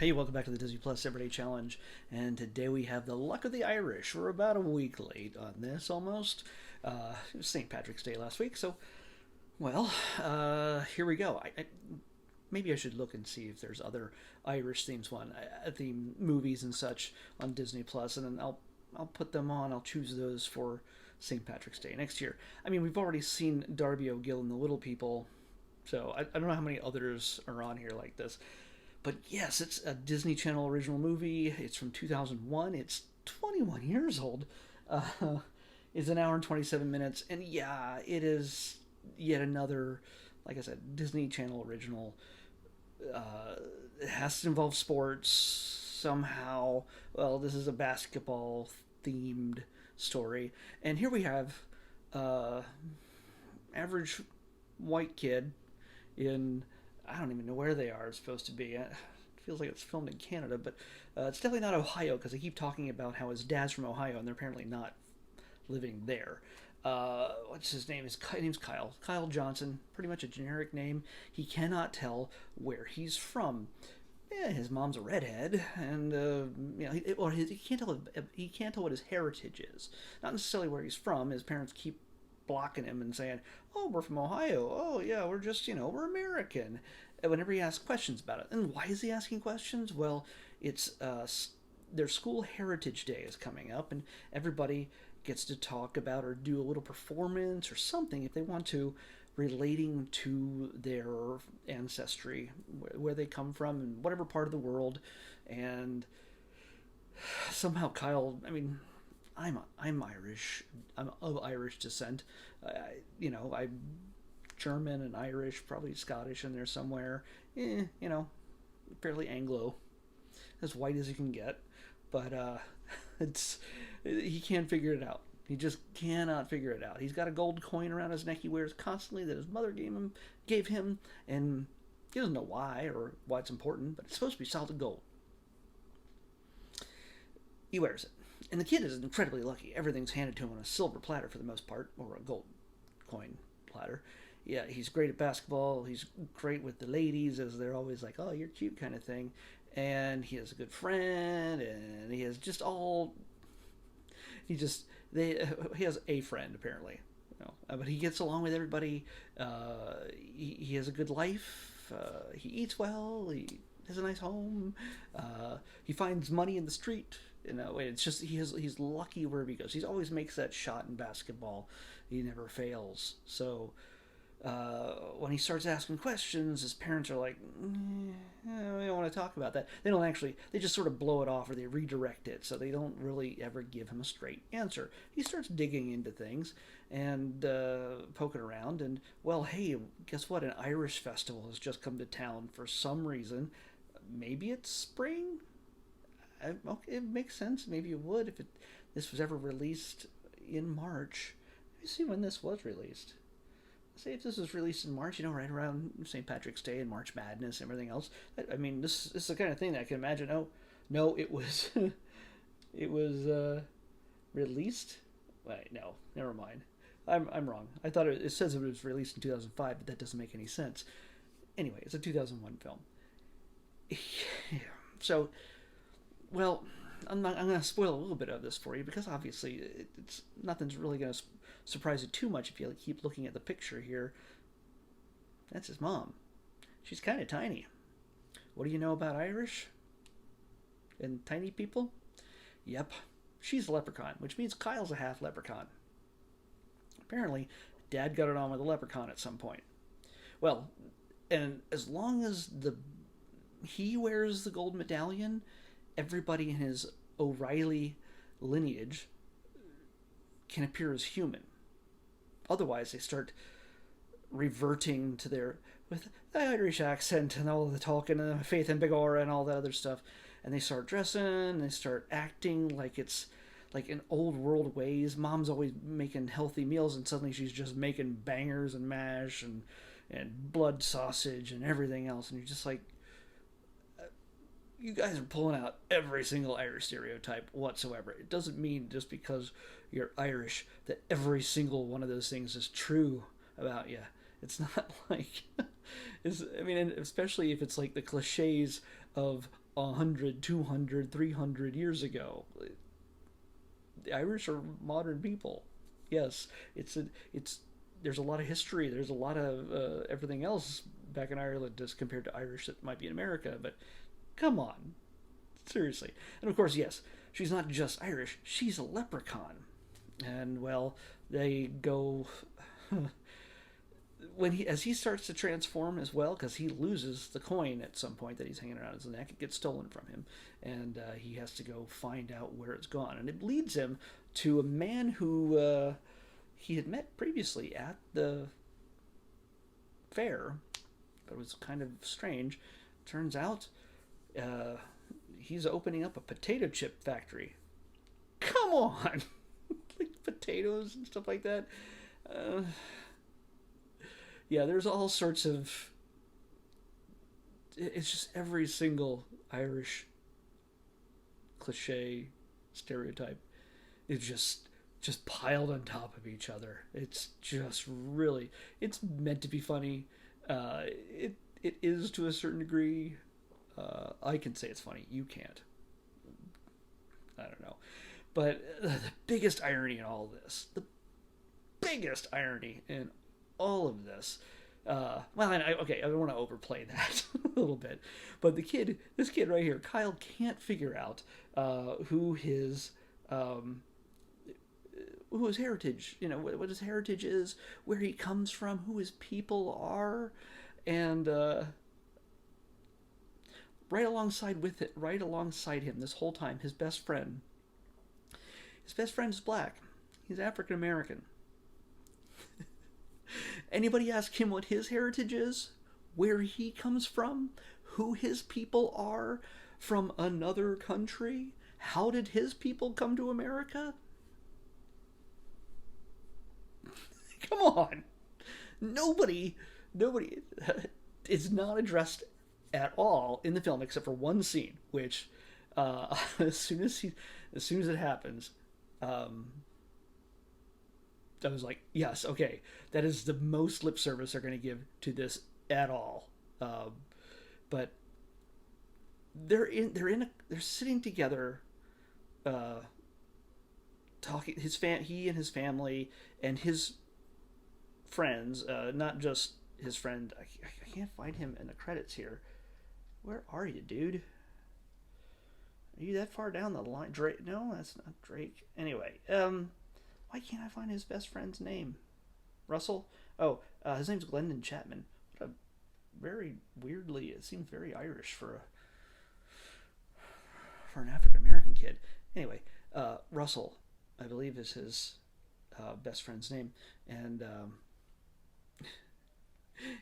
Hey, welcome back to the Disney Plus Everyday Challenge. And today we have the luck of the Irish. We're about a week late on this almost. It was St. Patrick's Day last week, so, here we go. Maybe I should look and see if there's other Irish theme movies and such on Disney Plus, and then I'll put them on. I'll choose those for St. Patrick's Day next year. I mean, we've already seen Darby O'Gill and the Little People, so I don't know how many others are on here like this. But yes, it's a Disney Channel original movie. It's from 2001. It's 21 years old. Uh, it's an hour and 27 minutes. And yeah, it is yet another, like I said, Disney Channel original. It has to involve sports somehow. Well, this is a basketball themed story. And here we have uh, average white kid in, I don't even know where they are. It's supposed to be. It feels like it's filmed in Canada, but it's definitely not Ohio because they keep talking about how his dad's from Ohio and they're apparently not living there. What's his name? His name's Kyle. Kyle Johnson. Pretty much a generic name. He cannot tell where he's from. Yeah, his mom's a redhead, and he can't tell. He can't tell what his heritage is. Not necessarily where he's from. His parents keep blocking him and saying, "Oh, we're from Ohio. Oh, yeah, we're just we're American." And whenever he asks questions about it, and why is he asking questions? Well, it's their school heritage day is coming up, and everybody gets to talk about or do a little performance or something if they want to, relating to their ancestry, where they come from, in whatever part of the world, and somehow Kyle. I mean, I'm Irish. I'm of Irish descent. I'm German and Irish, probably Scottish in there somewhere. Fairly Anglo, as white as you can get. But it's he can't figure it out. He just cannot figure it out. He's got a gold coin around his neck he wears constantly that his mother gave him, and he doesn't know why or why it's important, but it's supposed to be solid gold. He wears it. And the kid is incredibly lucky. Everything's handed to him on a silver platter for the most part, or a gold coin platter. Yeah, he's great at basketball. He's great with the ladies, as they're always like, "Oh, you're cute," kind of thing. And he has a good friend, and he has just all. He just he has a friend apparently, but he gets along with everybody. He has a good life. He eats well. He has a nice home. He finds money in the street. It's just he's lucky wherever he goes. He always makes that shot in basketball. He never fails. So when he starts asking questions, his parents are like, we don't want to talk about that. They don't actually. They just sort of blow it off or they redirect it, so they don't really ever give him a straight answer. He starts digging into things and poking around, and well, hey, guess what? An Irish festival has just come to town for some reason. Maybe it's spring. Okay, it makes sense. Maybe it would if this was ever released in March. Let me see when this was released. Say if this was released in March, right around St. Patrick's Day and March Madness and everything else. I mean, this is the kind of thing that I can imagine. Oh, no, it was it was released. Wait, no, never mind. I'm wrong. I thought it says it was released in 2005, but that doesn't make any sense. Anyway, it's a 2001 film. Yeah. So, well, I'm going to spoil a little bit of this for you because obviously it's nothing's really going to surprise you too much if you keep looking at the picture here. That's his mom. She's kind of tiny. What do you know about Irish and tiny people? Yep, she's a leprechaun, which means Kyle's a half leprechaun. Apparently, Dad got it on with a leprechaun at some point. Well, and as long as he wears the gold medallion, everybody in his O'Reilly lineage can appear as human. Otherwise, they start reverting to with the Irish accent and all the talking and the faith and big aura and all that other stuff. And they start dressing, and they start acting like it's like in old world ways. Mom's always making healthy meals, and suddenly she's just making bangers and mash and blood sausage and everything else. And you're just like, you guys are pulling out every single Irish stereotype whatsoever. It doesn't mean just because you're Irish that every single one of those things is true about you. It's not like, and especially if it's like the cliches of 100, 200, 300 years ago. The Irish are modern people. Yes, it's there's a lot of history. There's a lot of everything else back in Ireland as compared to Irish that might be in America. But come on, seriously. And of course, yes, she's not just Irish. She's a leprechaun. And well, they go when he as he starts to transform as well, because he loses the coin at some point that he's hanging around his neck. It gets stolen from him, and he has to go find out where it's gone. And it leads him to a man who he had met previously at the fair, but it was kind of strange. Turns out he's opening up a potato chip factory. Come on! Like potatoes and stuff like that. Yeah, there's all sorts of. It's just every single Irish cliche stereotype is just piled on top of each other. It's just really. It's meant to be funny. It is to a certain degree. I can say it's funny. You can't. I don't know. But the biggest irony in all this, the biggest irony in all of this, okay, I don't want to overplay that a little bit, but this kid right here, Kyle, can't figure out who his heritage, what his heritage is, where he comes from, who his people are, and right alongside him this whole time, his best friend is black. He's African American. Anybody ask him what his heritage is, where he comes from, who his people are from another country, how did his people come to America? Come on. Nobody is not addressed at all in the film except for one scene, which as soon as it happens, I was like, yes, okay, that is the most lip service they're going to give to this at all. But they're sitting together, talking. He and his family and his friends, not just his friend. I can't find him in the credits here. Where are you, dude? Are you that far down the line? Drake? No, that's not Drake. Anyway, why can't I find his best friend's name? Russell? Oh, his name's Glendon Chapman. What a very weirdly, it seems very Irish for an African American kid. Anyway, Russell, I believe, is his best friend's name, and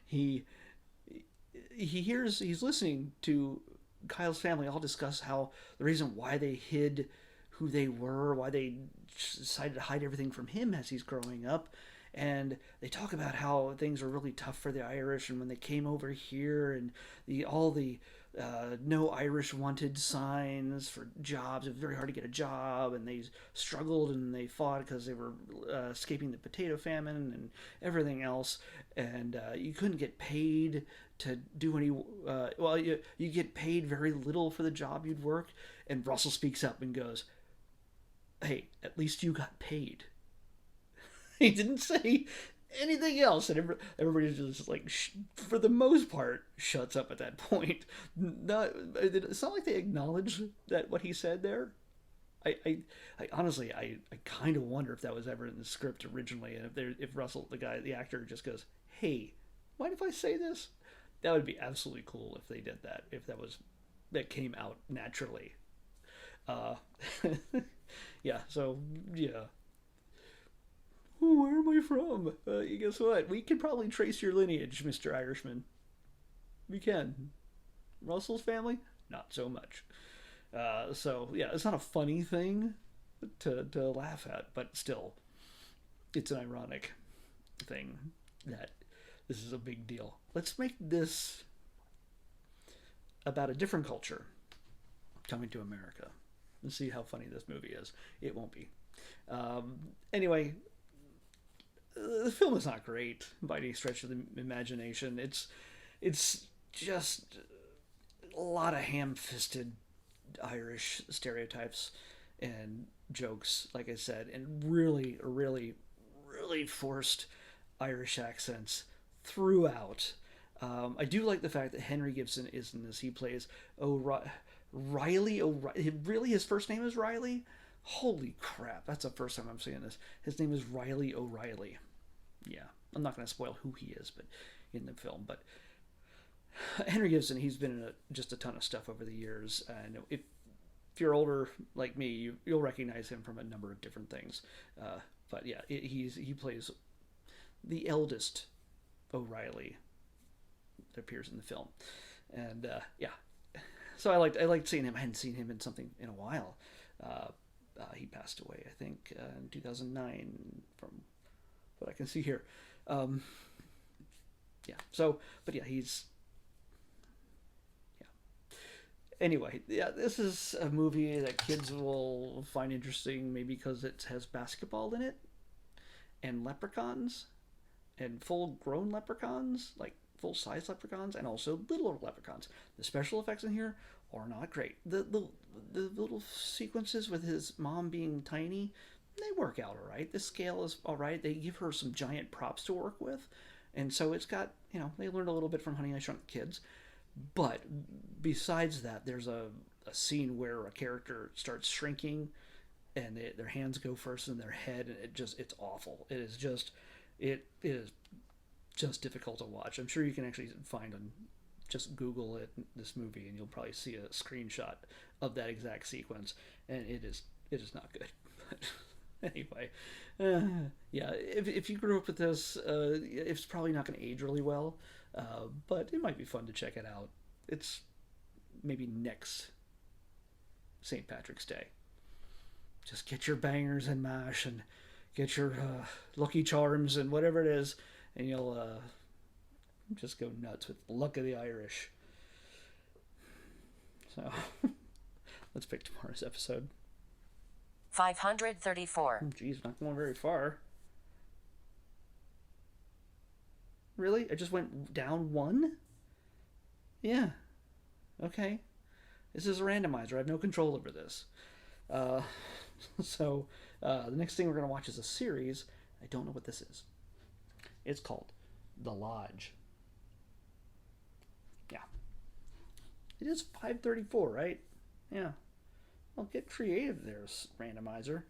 he's listening to Kyle's family all discuss how the reason why they hid who they were, why they decided to hide everything from him as he's growing up. And they talk about how things were really tough for the Irish, and when they came over here, and all the no Irish wanted signs for jobs. It was very hard to get a job, and they struggled and they fought because they were escaping the potato famine and everything else. And you couldn't get paid to do any. You get paid very little for the job you'd work. And Russell speaks up and goes, "Hey, at least you got paid." He didn't say anything else, and everybody just like, for the most part, shuts up at that point. It's not like they acknowledge that what he said there. I honestly, I kind of wonder if that was ever in the script originally, and if Russell, the actor, just goes, "Hey, mind if I say this?" That would be absolutely cool if they did that. If that came out naturally. Yeah. So yeah. Where am I from? Guess what? We can probably trace your lineage, Mr. Irishman. We can. Russell's family? Not so much. So, yeah, it's not a funny thing to laugh at, but still, it's an ironic thing that this is a big deal. Let's make this about a different culture coming to America. Let's see how funny this movie is. It won't be. Anyway, the film is not great by any stretch of the imagination. It's just a lot of ham-fisted Irish stereotypes and jokes, like I said, and really, really, really forced Irish accents throughout. I do like the fact that Henry Gibson is in this. He plays Riley O'Reilly. Really, his first name is Riley? Holy crap, that's the first time I'm seeing this. His name is Riley O'Reilly. Yeah, I'm not going to spoil who he is, but in the film. But Henry Gibson, he's been in just a ton of stuff over the years. And if you're older like me, you'll recognize him from a number of different things. But yeah, he plays the eldest O'Reilly that appears in the film, and yeah, so I liked seeing him. I hadn't seen him in something in a while. He passed away, I think, in 2009, from what I can see here. Yeah. So, but yeah, he's yeah. Anyway, yeah, this is a movie that kids will find interesting, maybe because it has basketball in it and leprechauns and full-grown leprechauns, like full-size leprechauns, and also little leprechauns. The special effects in here are not great. The little sequences with his mom being tiny, they work out all right. The scale is all right. They give her some giant props to work with, and so it's got, they learned a little bit from Honey, I Shrunk the Kids. But besides that, there's a scene where a character starts shrinking, and their hands go first in their head, and it's awful. It is just difficult to watch. I'm sure you can actually find on, just Google it, this movie, and you'll probably see a screenshot of that exact sequence, and it is not good. But anyway, yeah, if you grew up with this, it's probably not going to age really well, but it might be fun to check it out. It's maybe next St. Patrick's Day. Just get your bangers and mash, and get your Lucky Charms and whatever it is, and you'll just go nuts with Luck of the Irish. So, let's pick tomorrow's episode. 534. Geez, not going very far. Really? I just went down one? Yeah. Okay. This is a randomizer. I have no control over this. So, the next thing we're going to watch is a series. I don't know what this is. It's called The Lodge. Yeah. It is 534, right? Yeah. Well, get creative there, randomizer.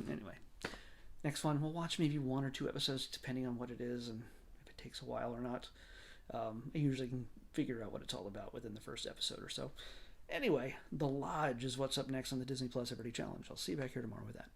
Anyway, next one, we'll watch maybe 1 or 2 episodes, depending on what it is and if it takes a while or not. I usually can figure out what it's all about within the first episode or so. Anyway, The Lodge is what's up next on the Disney Plus Everyday Challenge. I'll see you back here tomorrow with that.